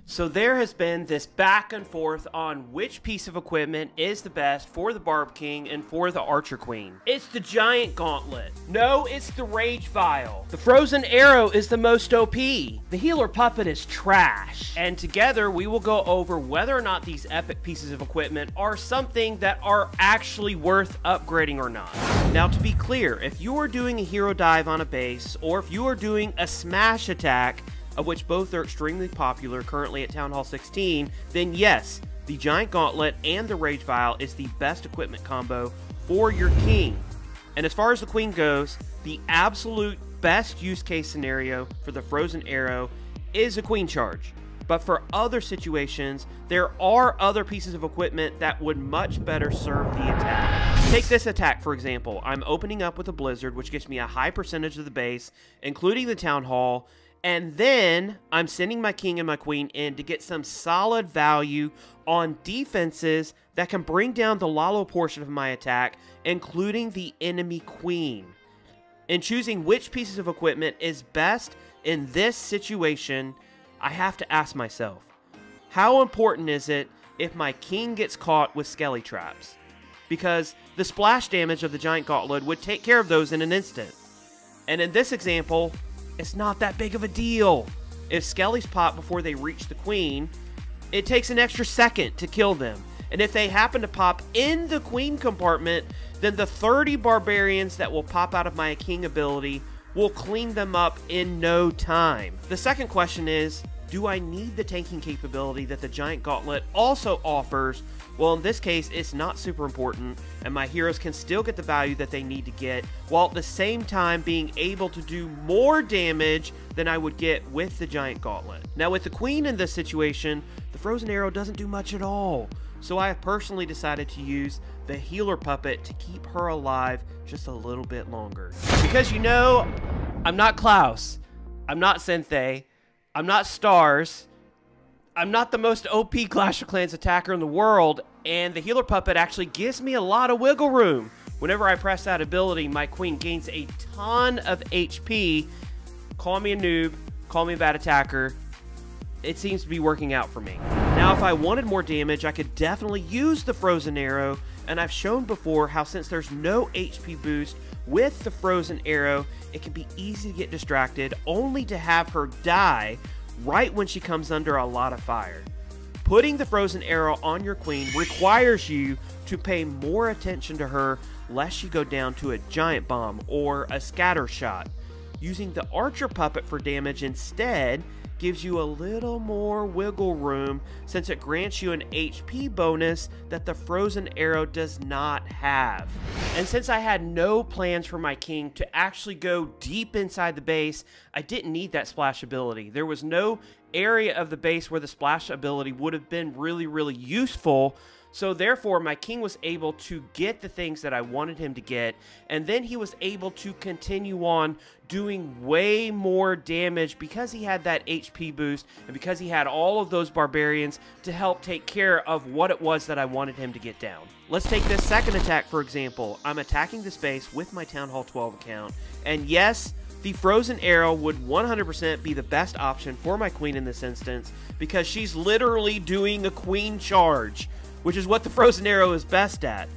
So there has been this back and forth on which piece of equipment is the best for the Barb King and for the Archer Queen. It's the Giant Gauntlet. No, it's the Rage Vial. The Frozen Arrow is the most OP. The Healer Puppet is trash. And together we will go over whether or not these epic pieces of equipment are something that are actually worth upgrading or not. Now, to be clear, if you are doing a hero dive on a base, or if you are doing a smash attack, of which both are extremely popular currently at Town Hall 16, then yes, the Giant Gauntlet and the Rage Vial is the best equipment combo for your king. And as far as the queen goes, the absolute best use case scenario for the Frozen Arrow is a queen charge. But for other situations, there are other pieces of equipment that would much better serve the attack. Take this attack, for example. I'm opening up with a Blizzard, which gets me a high percentage of the base, including the Town Hall, and then I'm sending my king and my queen in to get some solid value on defenses that can bring down the Lalo portion of my attack, including the enemy queen. In choosing which pieces of equipment is best in this situation, I have to ask myself, how important is it if my king gets caught with skelly traps? Because the splash damage of the Giant Gauntlet would take care of those in an instant. And in this example, it's not that big of a deal. If skellies pop before they reach the queen, it takes an extra second to kill them. And if they happen to pop in the queen compartment, then the 30 barbarians that will pop out of my king ability will clean them up in no time. The second question is, do I need the tanking capability that the Giant Gauntlet also offers? Well, in this case, it's not super important, and my heroes can still get the value that they need to get, while at the same time being able to do more damage than I would get with the Giant Gauntlet. Now, with the queen in this situation, the Frozen Arrow doesn't do much at all, so I have personally decided to use the Healer Puppet to keep her alive just a little bit longer. Because you know, I'm not Klaus, I'm not Synthé, I'm not Stars, I'm not the most OP Clash of Clans attacker in the world, and the Healer Puppet actually gives me a lot of wiggle room. Whenever I press that ability, my queen gains a ton of HP. Call me a noob, call me a bad attacker. It seems to be working out for me. Now, if I wanted more damage, I could definitely use the Frozen Arrow, and I've shown before how since there's no HP boost with the Frozen Arrow, it can be easy to get distracted, only to have her die right when she comes under a lot of fire. Putting the Frozen Arrow on your queen requires you to pay more attention to her lest she go down to a giant bomb or a scatter shot. Using the Archer Puppet for damage instead gives you a little more wiggle room since it grants you an HP bonus that the Frozen Arrow does not have. And since I had no plans for my king to actually go deep inside the base, I didn't need that splash ability. There was no area of the base where the splash ability would have been really useful. So therefore, my king was able to get the things that I wanted him to get, and then he was able to continue on doing way more damage because he had that HP boost and because he had all of those barbarians to help take care of what it was that I wanted him to get down. Let's take this second attack, for example. I'm attacking the space with my Town Hall 12 account, and yes, the Frozen Arrow would 100% be the best option for my queen in this instance because she's literally doing a queen charge, which is what the Frozen Arrow is best at.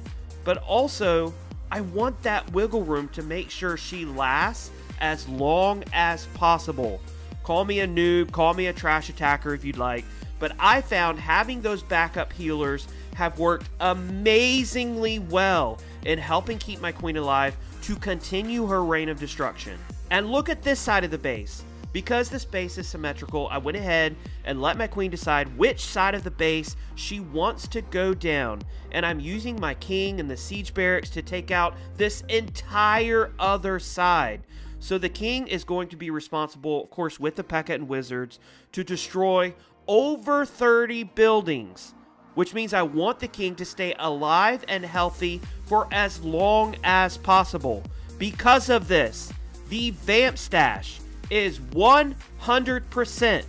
But also, I want that wiggle room to make sure she lasts as long as possible. Call me a noob, call me a trash attacker if you'd like, but I found having those backup healers have worked amazingly well in helping keep my queen alive to continue her reign of destruction. And look at this side of the base. Because this base is symmetrical, I went ahead and let my queen decide which side of the base she wants to go down. And I'm using my king and the siege barracks to take out this entire other side. So the king is going to be responsible, of course, with the P.E.K.K.A. and wizards, to destroy over 30 buildings. Which means I want the king to stay alive and healthy for as long as possible. Because of this, the Vamp Stash is 100%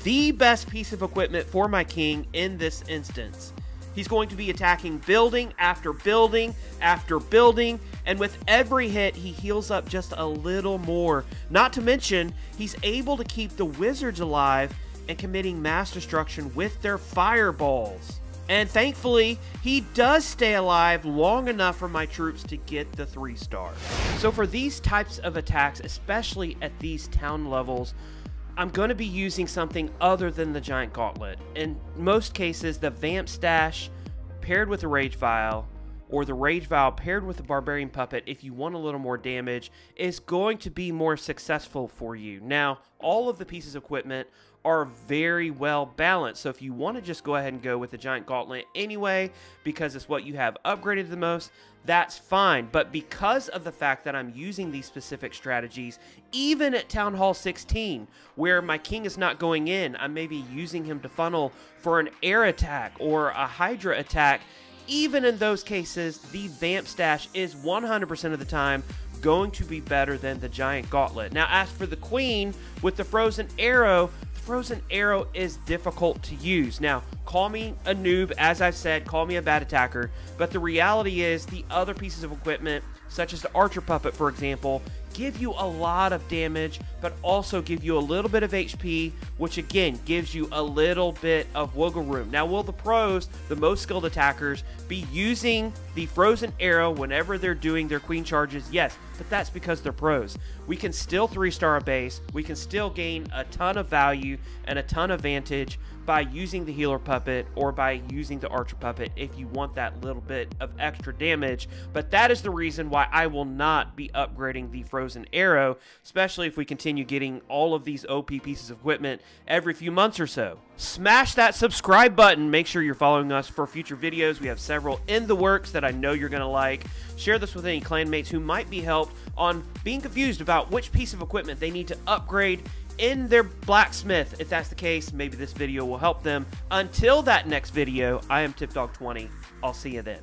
the best piece of equipment for my king in this instance. He's going to be attacking building after building after building, and with every hit, he heals up just a little more. Not to mention, he's able to keep the wizards alive and committing mass destruction with their fireballs. And thankfully, he does stay alive long enough for my troops to get the 3-star. So for these types of attacks, especially at these town levels, I'm going to be using something other than the Giant Gauntlet. In most cases, the Vamp Stash paired with the Rage Vial, or the Rage Vial paired with the Barbarian Puppet, if you want a little more damage, is going to be more successful for you. Now, all of the pieces of equipment are very well balanced, so if you want to just go ahead and go with the Giant Gauntlet anyway, because it's what you have upgraded the most, that's fine. But because of the fact that I'm using these specific strategies, even at Town Hall 16, where my king is not going in, I may be using him to funnel for an air attack or a Hydra attack. Even in those cases, the Vamp Stash is 100% of the time going to be better than the Giant Gauntlet. Now, as for the Queen, with the Frozen Arrow, the Frozen Arrow is difficult to use. Now, call me a noob, as I've said, call me a bad attacker, but the reality is the other pieces of equipment, such as the Archer Puppet, for example, give you a lot of damage, but also give you a little bit of HP, which again gives you a little bit of wiggle room. Now, will the pros, the most skilled attackers, be using the Frozen Arrow whenever they're doing their Queen charges? Yes, but that's because they're pros. We can still 3-star a base, we can still gain a ton of value and a ton of vantage by using the Healer Puppet or by using the Archer Puppet if you want that little bit of extra damage. But that is the reason why I will not be upgrading the Frozen Arrow, especially if we continue getting all of these OP pieces of equipment every few months or so. Smash that subscribe button. Make sure you're following us for future videos. We have several in the works that I know you're going to like. Share this with any clanmates who might be helped on being confused about which piece of equipment they need to upgrade in their blacksmith. If that's the case, maybe this video will help them. Until that next video, I am TipDog20. I'll see you then.